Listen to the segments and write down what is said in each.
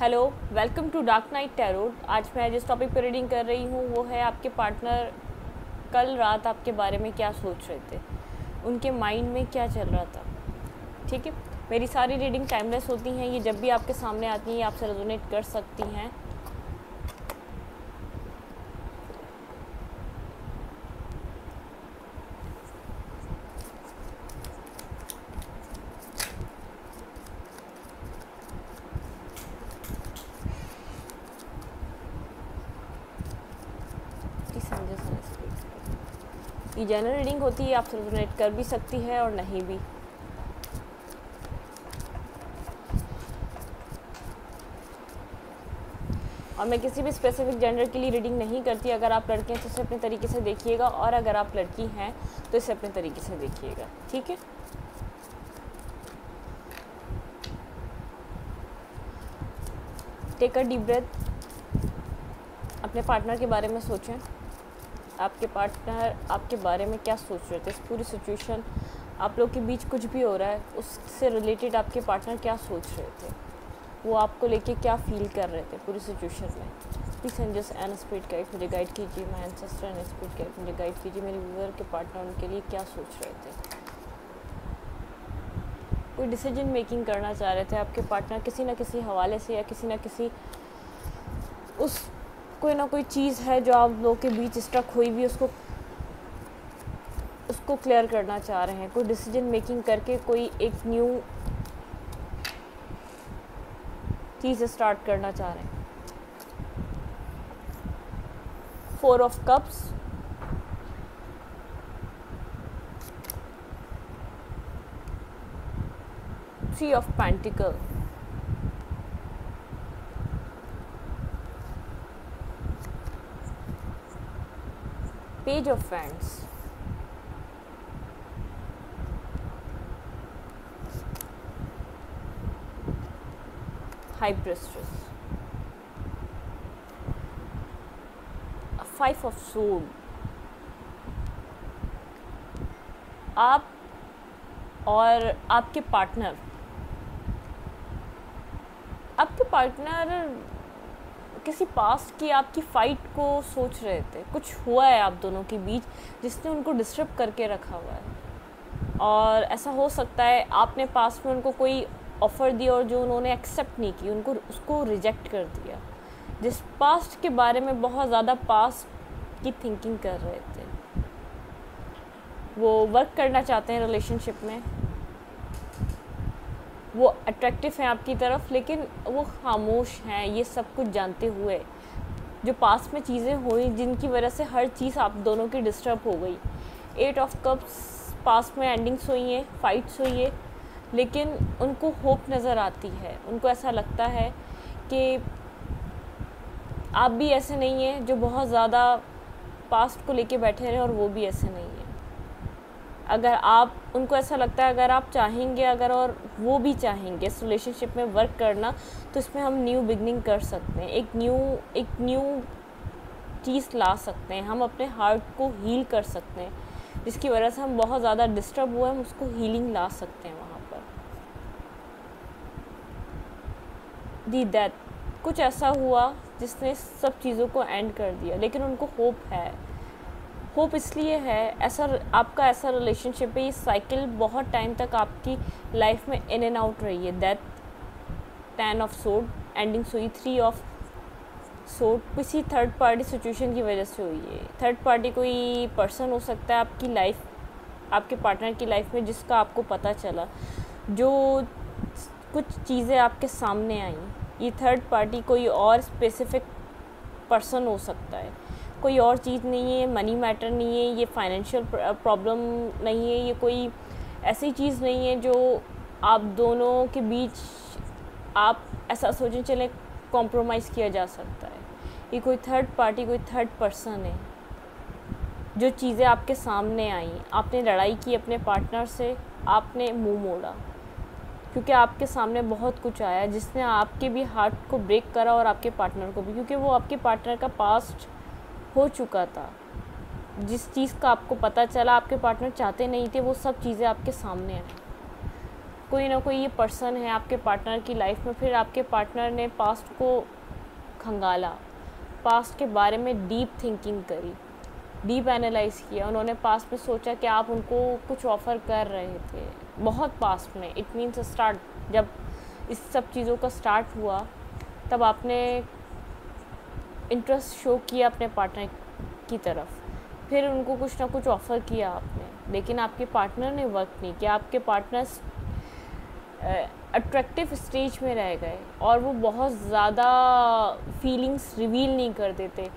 Hello, welcome to dark night tarot. आज मैं जिस टॉपिक पर रीडिंग कर रही हूँ वो है आपके पार्टनर कल रात आपके बारे में क्या सोच रहे थे, उनके माइंड में क्या चल रहा था। ठीक है, मेरी सारी रीडिंग टाइमलेस होती हैं, ये जब भी आपके सामने आती हैं ये आपसे रेजोनेट कर सकती हैं। ये जनरल रीडिंग होती है, आपसे रेजोनेट कर भी सकती है और नहीं भी। और मैं किसी भी स्पेसिफिक जेंडर के लिए रीडिंग नहीं करती। अगर आप लड़के हैं तो इसे अपने तरीके से देखिएगा, और अगर आप लड़की हैं तो इसे अपने तरीके से देखिएगा। ठीक है, टेक अ डीप ब्रेथ। अपने पार्टनर के बारे में सोचें, आपके पार्टनर आपके बारे में क्या सोच रहे थे। इस पूरी सिचुएशन, आप लोग के बीच कुछ भी हो रहा है उससे रिलेटेड आपके पार्टनर क्या सोच रहे थे, वो आपको लेके क्या फील कर रहे थे पूरी सिचुएशन में। Please angels and spirit guide मुझे गाइड कीजिए, my ancestor and spirit guide मुझे गाइड कीजिए। मेरे व्यूअर के पार्टनर उनके लिए क्या सोच रहे थे। कोई डिसीजन मेकिंग करना चाह रहे थे आपके पार्टनर किसी न किसी हवाले से, या किसी न किसी उस कोई ना कोई चीज़ है जो आप लोगों के बीच स्टक हुई भी, उसको क्लियर करना चाह रहे हैं। कोई डिसीजन मेकिंग करके कोई एक न्यू चीज़ स्टार्ट करना चाह रहे हैं। 4 of cups, three of pentacle, page of wands, high prestress, 5 of सोड। आप और आपके पार्टनर किसी पास्ट की आपकी फ़ाइट को सोच रहे थे। कुछ हुआ है आप दोनों के बीच जिसने उनको डिस्टर्ब करके रखा हुआ है, और ऐसा हो सकता है आपने पास्ट में उनको कोई ऑफ़र दिया और जो उन्होंने एक्सेप्ट नहीं की, उनको उसको रिजेक्ट कर दिया। जिस पास्ट के बारे में बहुत ज़्यादा पास्ट की थिंकिंग कर रहे थे, वो वर्क करना चाहते हैं रिलेशनशिप में, वो अट्रैक्टिव हैं आपकी तरफ, लेकिन वो खामोश हैं ये सब कुछ जानते हुए। जो पास में चीज़ें हुई जिनकी वजह से हर चीज़ आप दोनों की डिस्टर्ब हो गई। 8 ऑफ कप्स, पास में एंडिंग्स हुई हैं, फाइट्स हुई है, लेकिन उनको होप नज़र आती है। उनको ऐसा लगता है कि आप भी ऐसे नहीं हैं जो बहुत ज़्यादा पास्ट को लेके बैठे रहें, और वो भी ऐसे नहीं है। अगर आप, उनको ऐसा लगता है अगर आप चाहेंगे, अगर और वो भी चाहेंगे इस रिलेशनशिप में वर्क करना, तो इसमें हम न्यू बिगनिंग कर सकते हैं। एक न्यू चीज़ ला सकते हैं। हम अपने हार्ट को हील कर सकते हैं, जिसकी वजह से हम बहुत ज़्यादा डिस्टर्ब हुए, हम उसको हीलिंग ला सकते हैं वहाँ पर। दी दैट, कुछ ऐसा हुआ जिसने सब चीज़ों को एंड कर दिया, लेकिन उनको होप है। होप इसलिए है, आपका ऐसा रिलेशनशिप है, ये साइकिल बहुत टाइम तक आपकी लाइफ में इन एंड आउट रही है। डेथ, 10 ऑफ सोड, एंडिंग्स हुई 3 ऑफ सोड। किसी थर्ड पार्टी सिचुएशन की वजह से हुई है। थर्ड पार्टी कोई पर्सन हो सकता है आपकी लाइफ, आपके पार्टनर की लाइफ में, जिसका आपको पता चला, जो कुछ चीज़ें आपके सामने आई। ये थर्ड पार्टी कोई और स्पेसिफिक पर्सन हो सकता है, कोई और चीज़ नहीं है, मनी मैटर नहीं है, ये फाइनेंशियल प्रॉब्लम नहीं है, ये कोई ऐसी चीज़ नहीं है जो आप दोनों के बीच आप ऐसा सोचें चलें कॉम्प्रोमाइज़ किया जा सकता है। ये कोई थर्ड पार्टी, कोई थर्ड पर्सन है। जो चीज़ें आपके सामने आई, आपने लड़ाई की अपने पार्टनर से, आपने मुंह मोड़ा, क्योंकि आपके सामने बहुत कुछ आया जिसने आपके भी हार्ट को ब्रेक करा, और आपके पार्टनर को भी, क्योंकि वो आपके पार्टनर का पास्ट हो चुका था। जिस चीज़ का आपको पता चला आपके पार्टनर चाहते नहीं थे, वो सब चीज़ें आपके सामने आई। कोई ना कोई ये पर्सन है आपके पार्टनर की लाइफ में। फिर आपके पार्टनर ने पास्ट को खंगाला, पास्ट के बारे में डीप थिंकिंग करी, डीप एनालाइज किया। उन्होंने पास्ट में सोचा कि आप उनको कुछ ऑफ़र कर रहे थे बहुत पास्ट में। इट मीन्स स्टार्ट, जब इस सब चीज़ों का स्टार्ट हुआ तब आपने इंटरेस्ट शो किया अपने पार्टनर की तरफ, फिर उनको कुछ ना कुछ ऑफ़र किया आपने, लेकिन आपके पार्टनर ने वर्क नहीं किया। आपके पार्टनर अट्रैक्टिव स्टेज में रह गए और वो बहुत ज़्यादा फीलिंग्स रिवील नहीं कर देते,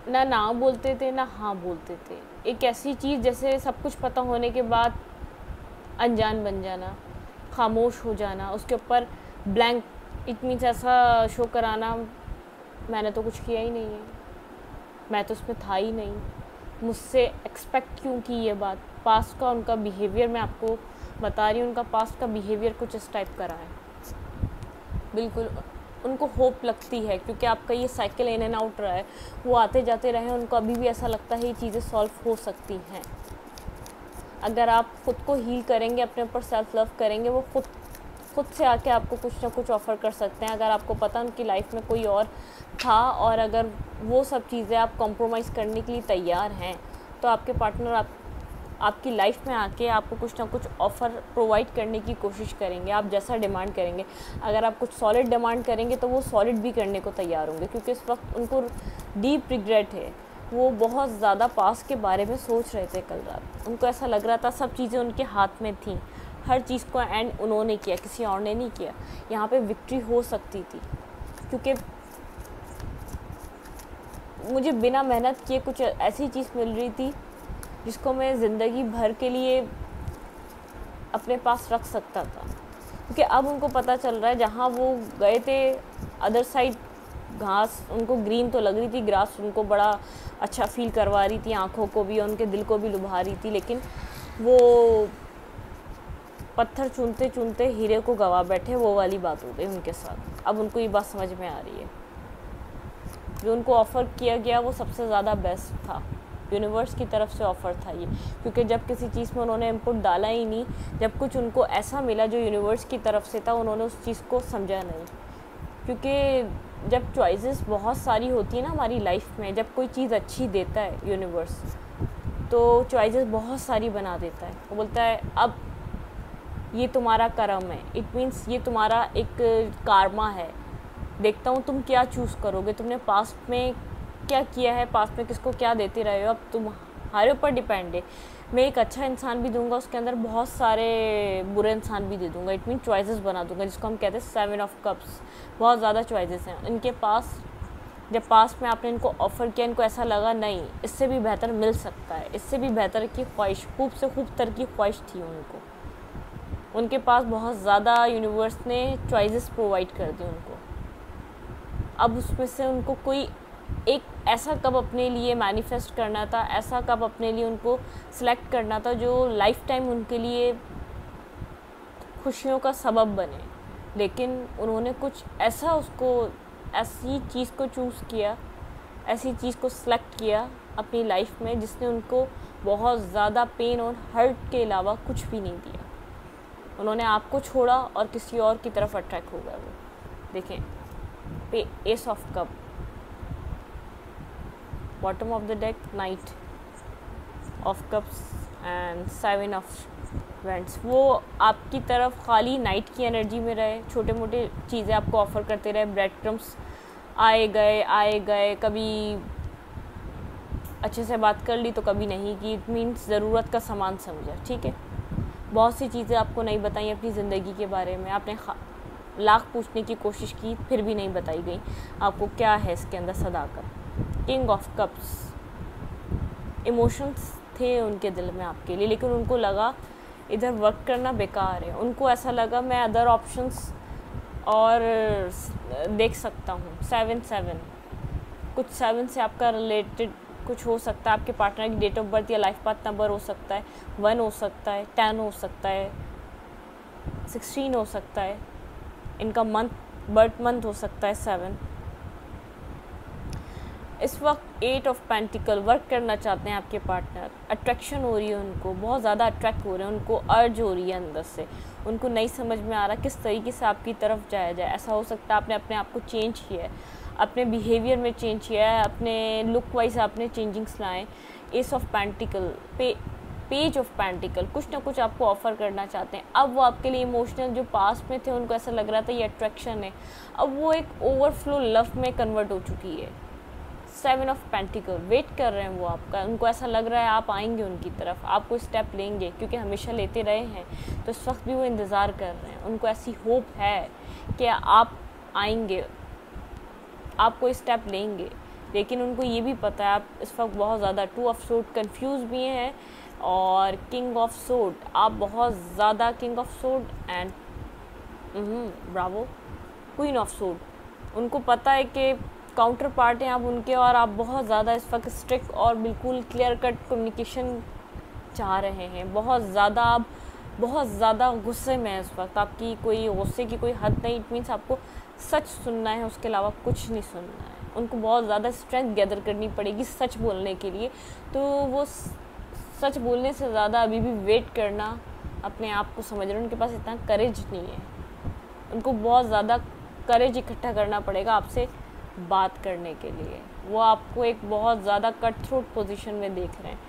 ना बोलते थे ना हाँ बोलते थे। एक ऐसी चीज़ जैसे सब कुछ पता होने के बाद अनजान बन जाना, खामोश हो जाना, उसके ऊपर ब्लैंक। इट मीन्स ऐसा शो कराना, मैंने तो कुछ किया ही नहीं है, मैं तो उसमें था ही नहीं, मुझसे एक्सपेक्ट क्यों की ये बात। पास्ट का उनका बिहेवियर मैं आपको बता रही हूँ, उनका पास्ट का बिहेवियर कुछ इस टाइप का रहा है। बिल्कुल उनको होप लगती है क्योंकि आपका ये साइकिल इन एंड आउट रहा है, वो आते जाते रहे, उनको अभी भी ऐसा लगता है ये चीज़ें सॉल्व हो सकती हैं। अगर आप ख़ुद को हील करेंगे, अपने ऊपर सेल्फ लव करेंगे, वो खुद से आके आपको कुछ ना कुछ ऑफ़र कर सकते हैं। अगर आपको पता उनकी लाइफ में कोई और था और अगर वो सब चीज़ें आप कॉम्प्रोमाइज़ करने के लिए तैयार हैं तो आपके पार्टनर आपकी लाइफ में आके आपको कुछ ना कुछ ऑफ़र प्रोवाइड करने की कोशिश करेंगे। आप जैसा डिमांड करेंगे, अगर आप कुछ सॉलिड डिमांड करेंगे तो वो सॉलिड भी करने को तैयार होंगे, क्योंकि इस वक्त उनको डीप रिग्रेट है। वो बहुत ज़्यादा पास्ट के बारे में सोच रहे थे कल रात, उनको ऐसा लग रहा था सब चीज़ें उनके हाथ में थी, हर चीज़ को एंड उन्होंने किया, किसी और ने नहीं किया। यहाँ पे विक्ट्री हो सकती थी क्योंकि मुझे बिना मेहनत किए कुछ ऐसी चीज़ मिल रही थी जिसको मैं ज़िंदगी भर के लिए अपने पास रख सकता था। क्योंकि अब उनको पता चल रहा है जहाँ वो गए थे अदर साइड घास उनको ग्रीन तो लग रही थी, ग्रास उनको बड़ा अच्छा फील करवा रही थी, आँखों को भी और उनके दिल को भी लुभा रही थी, लेकिन वो पत्थर चूनते चूनते हीरे को गवा बैठे, वो वाली बात हो गई उनके साथ। अब उनको ये बात समझ में आ रही है, जो उनको ऑफ़र किया गया वो सबसे ज़्यादा बेस्ट था, यूनिवर्स की तरफ से ऑफ़र था ये। क्योंकि जब किसी चीज़ में उन्होंने इनपुट डाला ही नहीं, जब कुछ उनको ऐसा मिला जो यूनिवर्स की तरफ से था, उन्होंने उस चीज़ को समझा नहीं। क्योंकि जब चॉइसेस बहुत सारी होती है ना हमारी लाइफ में, जब कोई चीज़ अच्छी देता है यूनिवर्स तो चॉइसेस बहुत सारी बना देता है। वो बोलता है अब ये तुम्हारा कर्म है, इट मीन्स ये तुम्हारा एक कार्मा है, देखता हूँ तुम क्या चूज़ करोगे, तुमने पास्ट में क्या किया है, पास्ट में किसको क्या देते रहे हो, अब तुम्हारे ऊपर डिपेंड है। मैं एक अच्छा इंसान भी दूंगा, उसके अंदर बहुत सारे बुरे इंसान भी दे दूंगा। इट मीन चॉइसेस बना दूंगा, जिसको हम कहते हैं 7 ऑफ कप्स। बहुत ज़्यादा चॉइसेस हैं इनके पास। जब पास्ट में आपने इनको ऑफ़र किया, इनको ऐसा लगा नहीं इससे भी बेहतर मिल सकता है, इससे भी बेहतर की ख्वाहिश, खूब से खूब तर की ख्वाहिश थी उनको। उनके पास बहुत ज़्यादा यूनिवर्स ने चॉइसेस प्रोवाइड कर दी उनको। अब उसमें से उनको कोई एक ऐसा कप अपने लिए मैनिफेस्ट करना था, ऐसा कप अपने लिए उनको सिलेक्ट करना था जो लाइफ टाइम उनके लिए खुशियों का सबब बने। लेकिन उन्होंने कुछ ऐसा ऐसी चीज़ को चूज़ किया, ऐसी चीज़ को सिलेक्ट किया अपनी लाइफ में जिसने उनको बहुत ज़्यादा पेन और हर्ट के अलावा कुछ भी नहीं दिया। उन्होंने आपको छोड़ा और किसी और की तरफ अट्रैक्ट हो गया वो। देखें, पे S of cup, bottom of the deck night of cups and 7 of vents. वो आपकी तरफ खाली नाइट की एनर्जी में रहे, छोटे मोटे चीज़ें आपको ऑफ़र करते रहे, ब्रेड क्रम्स आए गए, कभी अच्छे से बात कर ली तो कभी नहीं की। इट मीन्स ज़रूरत का सामान समझा, ठीक है। बहुत सी चीज़ें आपको नहीं बताई अपनी ज़िंदगी के बारे में, आपने लाख पूछने की कोशिश की फिर भी नहीं बताई गई आपको क्या है इसके अंदर सदाकत। किंग ऑफ कप्स, इमोशंस थे उनके दिल में आपके लिए, लेकिन उनको लगा इधर वर्क करना बेकार है। उनको ऐसा लगा मैं अदर ऑप्शंस और देख सकता हूँ। 7 कुछ 7 से आपका रिलेटेड कुछ हो सकता है, आपके पार्टनर की डेट ऑफ बर्थ या लाइफ पाथ नंबर हो सकता है, 1 हो सकता है, 10 हो सकता है, 16 हो सकता है, इनका बर्थ मंथ हो सकता है 7। इस वक्त 8 ऑफ पेंटिकल, वर्क करना चाहते हैं आपके पार्टनर, अट्रैक्शन हो रही है उनको, बहुत ज़्यादा अट्रैक्ट हो रहे हैं, उनको अर्ज हो रही है अंदर से, उनको नहीं समझ में आ रहा किस तरीके से आपकी तरफ जाया जाए। ऐसा हो सकता है आपने अपने आप को चेंज किया है, अपने बिहेवियर में चेंज किया है, अपने लुक वाइज आपने चेंजिंग्स लाए। S of pentacle, page of pentacle, कुछ ना कुछ आपको ऑफ़र करना चाहते हैं। अब वो आपके लिए इमोशनल, जो पास्ट में थे उनको ऐसा लग रहा था ये अट्रैक्शन है, अब वो एक ओवरफ्लो लव में कन्वर्ट हो चुकी है। 7 ऑफ पेंटिकल, वेट कर रहे हैं वो आपका, उनको ऐसा लग रहा है आप आएंगे उनकी तरफ, आप कोई स्टेप लेंगे, क्योंकि हमेशा लेते रहे हैं, तो इस वक्त भी वो इंतज़ार कर रहे हैं। उनको ऐसी होप है कि आप आएंगे, आप कोई स्टेप लेंगे, लेकिन उनको ये भी पता है आप इस वक्त बहुत ज़्यादा 2 ऑफ सोर्ड कंफ्यूज भी हैं, और किंग ऑफ सोर्ड, आप बहुत ज़्यादा king of sword and Bravo, queen of sword. उनको पता है कि काउंटर पार्ट हैं आप उनके, और आप बहुत ज़्यादा इस वक्त स्ट्रिक्ट और बिल्कुल क्लियर कट कम्युनिकेशन चाह रहे हैं। बहुत ज़्यादा गुस्से में है इस वक्त, आपकी कोई गुस्से की कोई हद नहीं। इट मीन्स आपको सच सुनना है, उसके अलावा कुछ नहीं सुनना है। उनको बहुत ज़्यादा स्ट्रेंथ गैदर करनी पड़ेगी सच बोलने के लिए, तो वो सच बोलने से ज़्यादा अभी भी वेट करना, अपने आप को समझ रहे हैं, उनके पास इतना करेज नहीं है। उनको बहुत ज़्यादा करेज इकट्ठा करना पड़ेगा आपसे बात करने के लिए। वो आपको एक बहुत ज़्यादा कट थ्रोट पोजीशन में देख रहे हैं।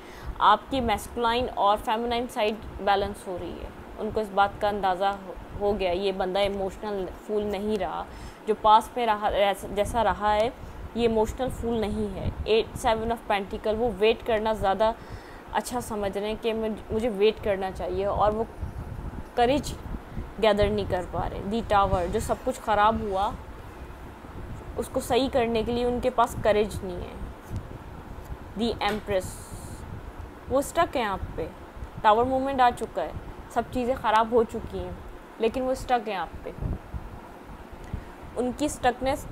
आपकी मैस्कुलाइन और फेमिनाइन साइड बैलेंस हो रही है। उनको इस बात का अंदाज़ा हो गया, ये बंदा इमोशनल फूल नहीं रहा, जो पास में रहा जैसा रहा है, ये इमोशनल फूल नहीं है। 7 ऑफ पेंटिकल, वो वेट करना ज़्यादा अच्छा समझ रहे हैं कि मुझे वेट करना चाहिए, और वो करेज गैदर नहीं कर पा रहे। दी टावर, जो सब कुछ ख़राब हुआ उसको सही करने के लिए उनके पास करेज नहीं है। दी एम्प्रेस, वो स्टक हैं आप पे, टावर मूवमेंट आ चुका है, सब चीज़ें ख़राब हो चुकी हैं, लेकिन वो स्टक हैं आप पे। उनकी स्टकनेस,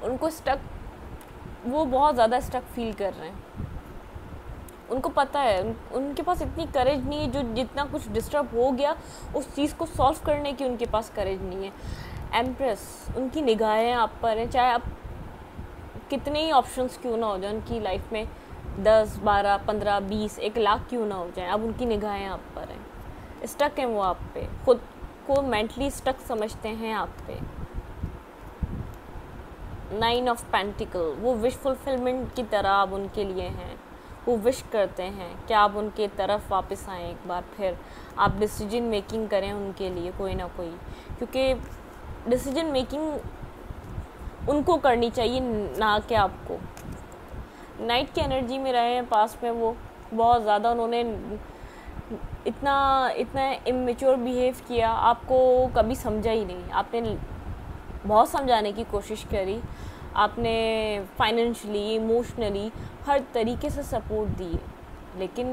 उनको स्टक, वो बहुत ज़्यादा स्टक फील कर रहे हैं। उनको पता है, उनके पास इतनी करेज नहीं है, जो जितना कुछ डिस्टर्ब हो गया उस चीज़ को सॉल्व करने की उनके पास करेज नहीं है। एम्प्रेस, उनकी निगाहें आप पर हैं, चाहे आप कितने ही ऑप्शंस क्यों ना हो जाए उनकी लाइफ में, 10, 12, 15, 20, 1 लाख क्यों ना हो जाए, अब उनकी निगाहें आप पर हैं। स्टक हैं वो आप पे, खुद को मेंटली स्टक समझते हैं आप पे। 9 ऑफ पेंटिकल, वो विश फुलफिलमेंट की तरह आप उनके लिए हैं। वो विश करते हैं कि आप उनके तरफ वापस आएँ एक बार फिर, आप डिसीजन मेकिंग करें उनके लिए कोई ना कोई, क्योंकि डिसीजन मेकिंग उनको करनी चाहिए ना कि आपको। नाइट की एनर्जी में रहे हैं पास में, वो बहुत ज़्यादा उन्होंने इतना इमेच्योर बिहेव किया, आपको कभी समझा ही नहीं। आपने बहुत समझाने की कोशिश करी, आपने फाइनेंशियली, इमोशनली, हर तरीके से सपोर्ट दिए, लेकिन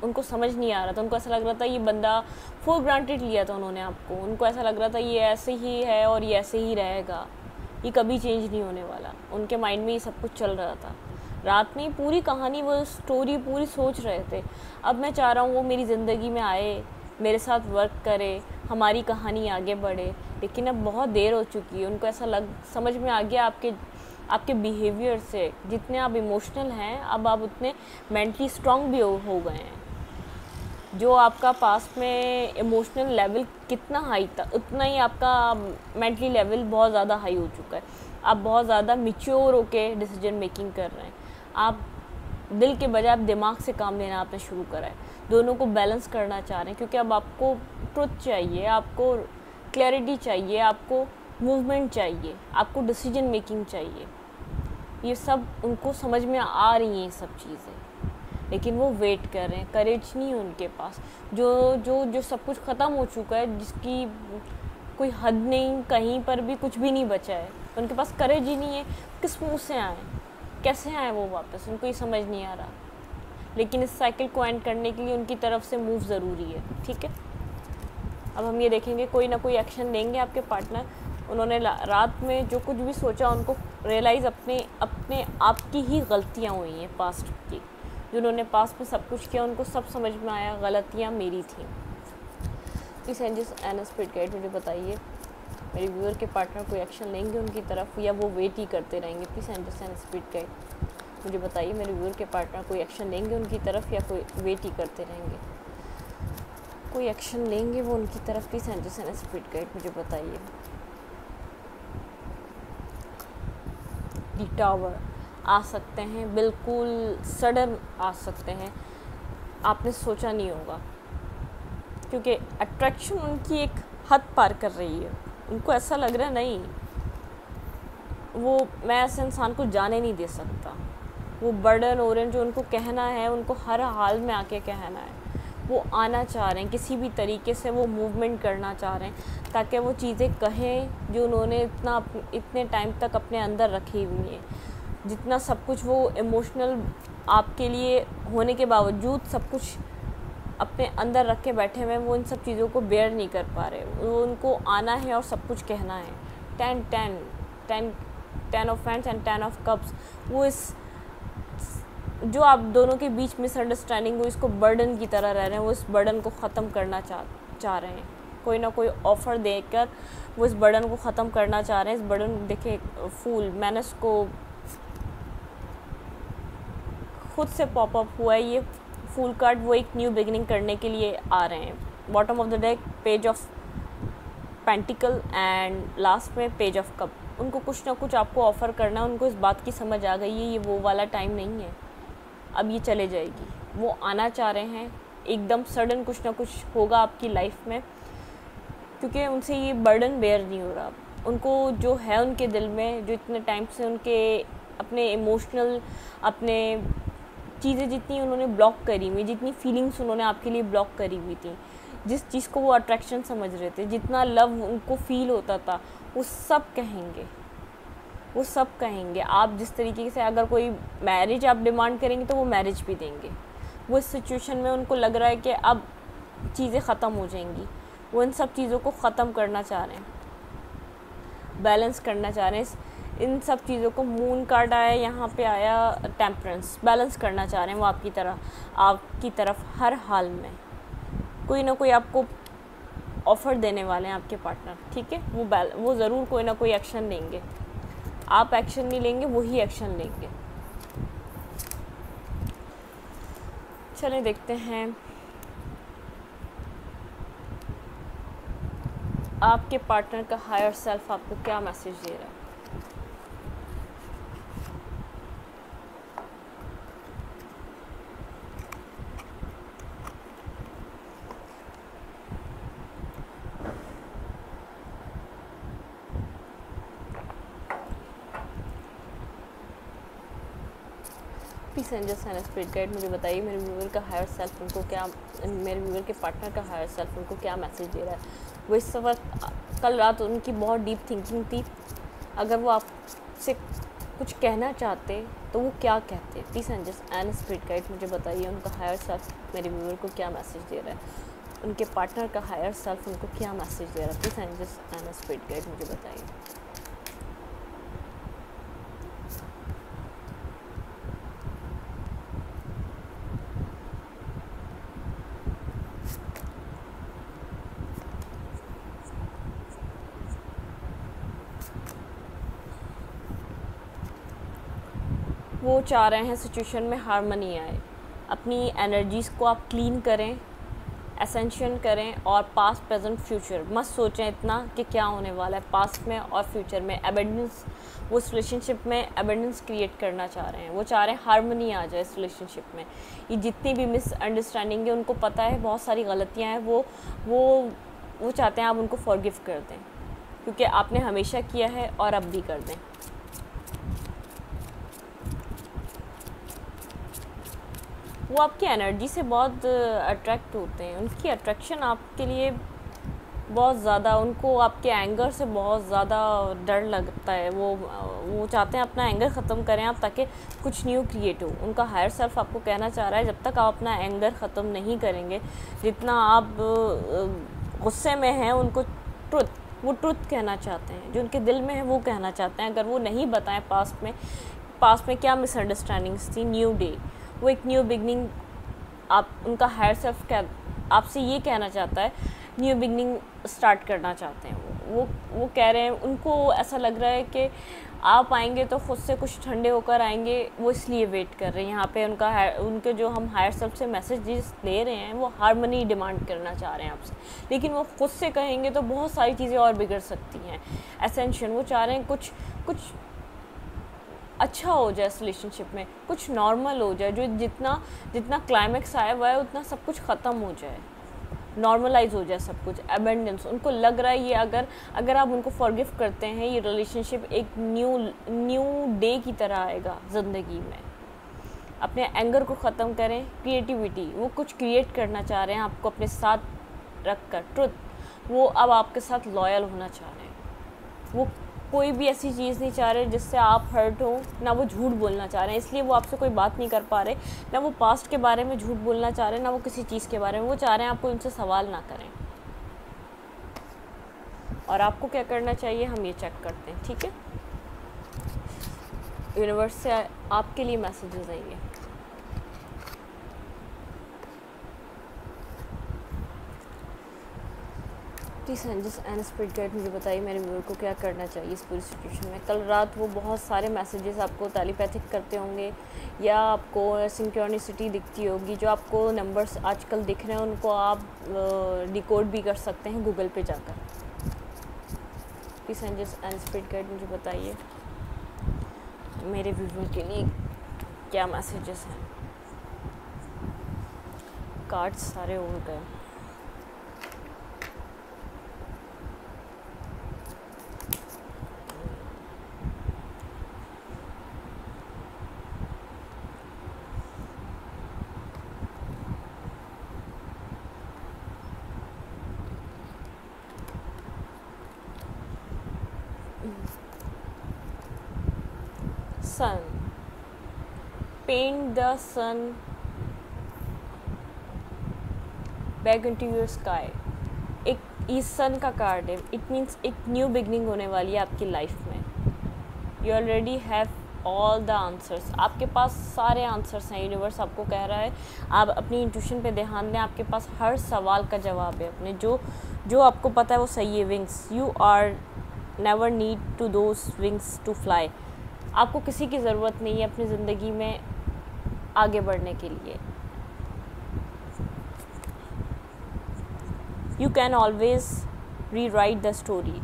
उनको समझ नहीं आ रहा था। उनको ऐसा लग रहा था ये बंदा, फॉर ग्रांटेड लिया था उन्होंने आपको, उनको ऐसा लग रहा था ये ऐसे ही है और ये ऐसे ही रहेगा, ये कभी चेंज नहीं होने वाला। उनके माइंड में ये सब कुछ चल रहा था। रात में पूरी कहानी, वो स्टोरी पूरी सोच रहे थे, अब मैं चाह रहा हूँ वो मेरी ज़िंदगी में आए, मेरे साथ वर्क करे, हमारी कहानी आगे बढ़े, लेकिन अब बहुत देर हो चुकी है। उनको ऐसा समझ में आ गया आपके बिहेवियर से, जितने आप इमोशनल हैं अब आप उतने मेंटली स्ट्रांग भी हो गए हैं। जो आपका पास में इमोशनल लेवल कितना हाई था, उतना ही आपका मेंटली लेवल बहुत ज़्यादा हाई हो चुका है। आप बहुत ज़्यादा मैच्योर होके डिसीजन मेकिंग कर रहे हैं। आप दिल के बजाय आप दिमाग से काम लेना आपने शुरू करा है। दोनों को बैलेंस करना चाह रहे हैं, क्योंकि अब आपको ट्रुथ चाहिए, आपको क्लैरिटी चाहिए, आपको मूवमेंट चाहिए, आपको डिसीजन मेकिंग चाहिए। ये सब उनको समझ में आ रही हैं ये सब चीज़ें, लेकिन वो वेट कर रहे हैं। करेज नहीं है उनके पास। जो सब कुछ ख़त्म हो चुका है, जिसकी कोई हद नहीं, कहीं पर भी कुछ भी नहीं बचा है, उनके पास करेज ही नहीं है। किस मुँह से आए, कैसे आए वो वापस, उनको ये समझ नहीं आ रहा। लेकिन इस साइकिल को एंड करने के लिए उनकी तरफ से मूव ज़रूरी है। ठीक है, अब हम ये देखेंगे कोई ना कोई एक्शन लेंगे आपके पार्टनर। उन्होंने रात में जो कुछ भी सोचा, उनको रियलाइज़ अपने आप की ही गलतियाँ हुई हैं पास्ट की। जो उन्होंने पास्ट में सब कुछ किया, उनको सब समझ में आया गलतियाँ मेरी थी। Please angels and spirit guide मुझे बताइए मेरे व्यूअर के पार्टनर कोई एक्शन लेंगे उनकी तरफ या वो वेट ही करते रहेंगे? प्लीज़ अंडरस्टैंड स्पिरिट गाइड, मुझे बताइए मेरे व्यूअर के पार्टनर कोई एक्शन लेंगे उनकी तरफ या कोई वेट ही करते रहेंगे? कोई एक्शन लेंगे वो उनकी तरफ? प्लीज़ अंडरस्टैंड स्पिरिट गाइड, मुझे बताइए। द टावर आ सकते हैं, बिल्कुल सडन आ सकते हैं, आपने सोचा नहीं होगा, क्योंकि अट्रैक्शन उनकी एक हद पार कर रही है। उनको ऐसा लग रहा है नहीं, वो मैं ऐसे इंसान को जाने नहीं दे सकता। वो बर्डन ओरेंज जो उनको कहना है, उनको हर हाल में आके कहना है। वो आना चाह रहे हैं, किसी भी तरीके से वो मूवमेंट करना चाह रहे हैं ताकि वो चीज़ें कहें जो उन्होंने इतने टाइम तक अपने अंदर रखी हुई हैं। जितना सब कुछ वो इमोशनल आपके लिए होने के बावजूद सब कुछ अपने अंदर रख के बैठे हुए हैं, वो इन सब चीज़ों को बेयर नहीं कर पा रहे। वो उनको आना है और सब कुछ कहना है। 10 of hands and 10 of cups, वो इस जो आप दोनों के बीच मिसअंडरस्टैंडिंग, वो इसको बर्डन की तरह रह रहे हैं। वो इस बर्डन को ख़त्म करना चाह रहे हैं। कोई ना कोई ऑफ़र देकर वो इस बर्डन को ख़त्म करना चाह रहे हैं। इस बर्डन देखिए, फूल मैंने इसको खुद से पॉपअप हुआ है ये फूल कार्ड। वो एक न्यू बिगिनिंग करने के लिए आ रहे हैं। Bottom of the deck page of pentacle and last में पेज ऑफ कप। उनको कुछ ना कुछ आपको ऑफ़र करना है। उनको इस बात की समझ आ गई है ये वो वाला टाइम नहीं है, अब ये चले जाएगी। वो आना चाह रहे हैं, एकदम सडन कुछ ना कुछ होगा आपकी लाइफ में, क्योंकि उनसे ये बर्डन बेयर नहीं हो रहा। उनको जो है उनके दिल में, जो इतने टाइम से उनके अपने इमोशनल अपने चीज़ें जितनी उन्होंने ब्लॉक करी हुई, जितनी फीलिंग्स उन्होंने आपके लिए ब्लॉक करी हुई थी, जिस चीज़ को वो अट्रैक्शन समझ रहे थे, जितना लव उनको फील होता था, वो सब कहेंगे। वो सब कहेंगे। आप जिस तरीके से अगर कोई मैरिज आप डिमांड करेंगे तो वो मैरिज भी देंगे। वो इस सिचुएशन में उनको लग रहा है कि अब चीज़ें ख़त्म हो जाएंगी। वो इन सब चीज़ों को ख़त्म करना चाह रहे हैं, बैलेंस करना चाह रहे हैं। इन सब चीज़ों को मून कार्ड आया, यहाँ पे आया टेम्परेंस। बैलेंस करना चाह रहे हैं वो आपकी तरफ हर हाल में। कोई ना कोई आपको ऑफ़र देने वाले हैं आपके पार्टनर, ठीक है। वो ज़रूर कोई ना कोई एक्शन लेंगे। आप एक्शन नहीं लेंगे, वही एक्शन लेंगे। चलें देखते हैं आपके पार्टनर का हायर सेल्फ आपको क्या मैसेज दे रहा है। Please angels and spirit guide, मुझे बताइए मेरे व्यूअर का हायर सेल्फ उनको क्या, मेरे व्यूअर के पार्टनर का हायर सेल्फ उनको क्या मैसेज दे रहा है। वो इस वक्त, कल रात उनकी बहुत डीप थिंकिंग थी। अगर वो आपसे कुछ कहना चाहते तो वो क्या कहते? Please angels and spirit guide, मुझे बताइए उनका हायर सेल्फ मेरे व्यूअर को क्या मैसेज दे रहा है। उनके पार्टनर का हायर सेल्फ उनको क्या मैसेज दे रहा है। Please angels and spirit guide, मुझे बताइए। वो चाह रहे हैं सिचुएशन में हार्मनी आए। अपनी एनर्जीज़ को आप क्लीन करें, एसेंशन करें, और पास्ट प्रेजेंट फ्यूचर मत सोचें इतना कि क्या होने वाला है पास्ट में और फ्यूचर में। एबेंडेंस, वो इस रिलेशनशिप में एबेंडेंस क्रिएट करना चाह रहे हैं। वो चाह रहे हैं हार्मनी आ जाए इस रिलेशनशिप में। ये जितनी भी मिसअंडरस्टैंडिंग है, उनको पता है बहुत सारी गलतियाँ हैं। वो चाहते हैं आप उनको फॉरगिव कर दें, क्योंकि आपने हमेशा किया है और अब भी कर दें। वो आपकी एनर्जी से बहुत अट्रैक्ट होते हैं। उनकी अट्रैक्शन आपके लिए बहुत ज़्यादा, उनको आपके एंगर से बहुत ज़्यादा डर लगता है। वो चाहते हैं अपना एंगर ख़त्म करें आप, ताकि कुछ न्यू क्रिएट हो। उनका हायर सेल्फ आपको कहना चाह रहा है जब तक आप अपना एंगर ख़त्म नहीं करेंगे, जितना आप गुस्से में हैं, उनको वो ट्रुथ कहना चाहते हैं, जो उनके दिल में है वो कहना चाहते हैं। अगर वो नहीं बताएं पास्ट में क्या मिसअंडरस्टैंडिंग्स थी, न्यू डे, वो एक न्यू बिगनिंग, उनका हायर सेल्फ आपसे ये कहना चाहता है, न्यू बिगनिंग स्टार्ट करना चाहते हैं। वो कह रहे हैं, उनको ऐसा लग रहा है कि आप आएंगे तो खुद से कुछ ठंडे होकर आएंगे, वो इसलिए वेट कर रहे हैं। यहाँ पे उनके जो हम हायर सेल्फ से मैसेजेस ले रहे हैं वो हार्मनी डिमांड करना चाह रहे हैं आपसे, लेकिन वो खुद से कहेंगे तो बहुत सारी चीज़ें और बिगड़ सकती हैं। एसेंशन वो चाह रहे हैं कुछ अच्छा हो जाए इस रिलेशनशिप में, कुछ नॉर्मल हो जाए, जो जितना क्लाइमेक्स आया हुआ है उतना सब कुछ ख़त्म हो जाए, नॉर्मलाइज हो जाए सब कुछ, एबेंडेंस। उनको लग रहा है ये अगर आप उनको फॉरगिव करते हैं, ये रिलेशनशिप एक न्यू डे की तरह आएगा ज़िंदगी में। अपने एंगर को ख़त्म करें, क्रिएटिविटी, वो कुछ क्रिएट करना चाह रहे हैं आपको अपने साथ रख कर, ट्रुथ, वो अब आपके साथ लॉयल होना चाह रहे हैं। वो कोई भी ऐसी चीज़ नहीं चाह रहे जिससे आप हर्ट हो, ना वो झूठ बोलना चाह रहे हैं, इसलिए वो आपसे कोई बात नहीं कर पा रहे, ना वो पास्ट के बारे में झूठ बोलना चाह रहे हैं, ना वो किसी चीज़ के बारे में। वो चाह रहे हैं आपको उनसे सवाल ना करें। और आपको क्या करना चाहिए, हम ये चेक करते हैं, ठीक है। यूनिवर्स से आपके लिए मैसेजेस आएंगे। Please angels and spirit guide मुझे बताइए मेरे व्यूअर को क्या करना चाहिए इस पूरी सिचुएशन में। कल रात वो बहुत सारे मैसेजेस आपको टेलीपैथिक करते होंगे, या आपको सिंक्रोनिसिटी दिखती होगी। जो आपको नंबर्स आजकल दिख रहे हैं उनको आप डिकोड भी कर सकते हैं गूगल पे जाकर। Please angels and spirit guide मुझे बताइए मेरे व्यूअर के लिए क्या मैसेजेस हैं। कार्ड्स सारे उड़ गए। Sun, paint the sun back into your sky. एक इस सन का कार्ड है, इट मीन्स एक न्यू बिगनिंग होने वाली है आपकी लाइफ में। You already have all the answers, आपके पास सारे आंसर्स हैं। यूनिवर्स आपको कह रहा है आप अपनी इंट्यूशन पे ध्यान दें, आपके पास हर सवाल का जवाब है। अपने जो आपको पता है वो सही है। Wings, you are never need to those wings to fly. आपको किसी की ज़रूरत नहीं है अपनी ज़िंदगी में आगे बढ़ने के लिए। यू कैन ऑलवेज री राइट द स्टोरी।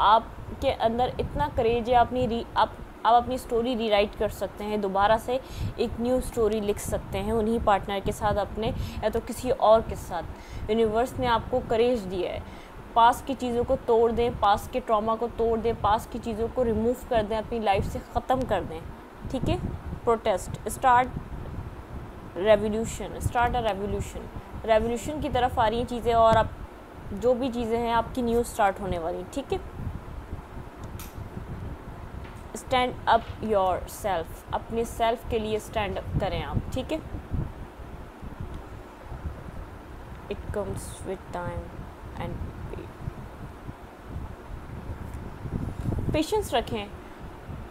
आपके अंदर इतना करेज है, आप अपनी स्टोरी री राइट कर सकते हैं, दोबारा से एक न्यू स्टोरी लिख सकते हैं उन्हीं पार्टनर के साथ अपने, या तो किसी और के साथ। यूनिवर्स ने आपको करेज दिया है। पास की चीज़ों को तोड़ दें, पास के ट्रॉमा को तोड़ दें, पास की चीज़ों को रिमूव कर दें, अपनी लाइफ से ख़त्म कर दें, ठीक है। Protest, start revolution, start a revolution की तरफ आ रही हैं चीज़ें, और आप जो भी चीज़ें हैं आपकी न्यू स्टार्ट होने वाली, ठीक है। स्टैंड अप योर सेल्फ, अपने सेल्फ के लिए स्टैंड अप करें आप, ठीक है। It comes with time and patience रखें।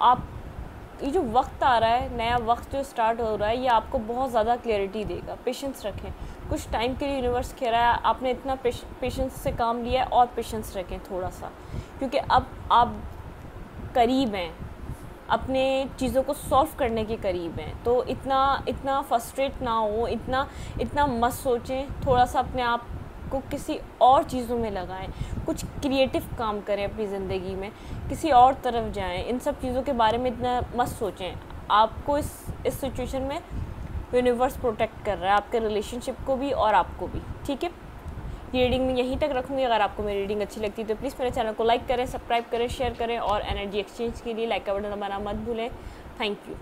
आप ये जो वक्त आ रहा है, नया वक्त जो स्टार्ट हो रहा है, ये आपको बहुत ज़्यादा क्लैरिटी देगा। पेशेंस रखें। कुछ टाइम के लिए यूनिवर्स कह रहा है आपने इतना पेशेंस से काम लिया है, और पेशेंस रखें थोड़ा सा, क्योंकि अब आप करीब हैं, अपने चीज़ों को सॉल्व करने के करीब हैं। तो इतना फ्रस्ट्रेट ना हो, इतना मत सोचें। थोड़ा सा अपने आप को किसी और चीज़ों में लगाएं, कुछ क्रिएटिव काम करें अपनी ज़िंदगी में, किसी और तरफ जाएं। इन सब चीज़ों के बारे में इतना मत सोचें। आपको इस सिचुएशन में यूनिवर्स प्रोटेक्ट कर रहा है, आपके रिलेशनशिप को भी और आपको भी, ठीक है। ये रीडिंग में यहीं तक रखूँगी। अगर आपको मेरी रीडिंग अच्छी लगती है तो प्लीज़ मेरे चैनल को लाइक करें, सब्सक्राइब करें, शेयर करें, और एनर्जी एक्सचेंज के लिए लाइक का बटन दबाना मत भूलें। Thank you.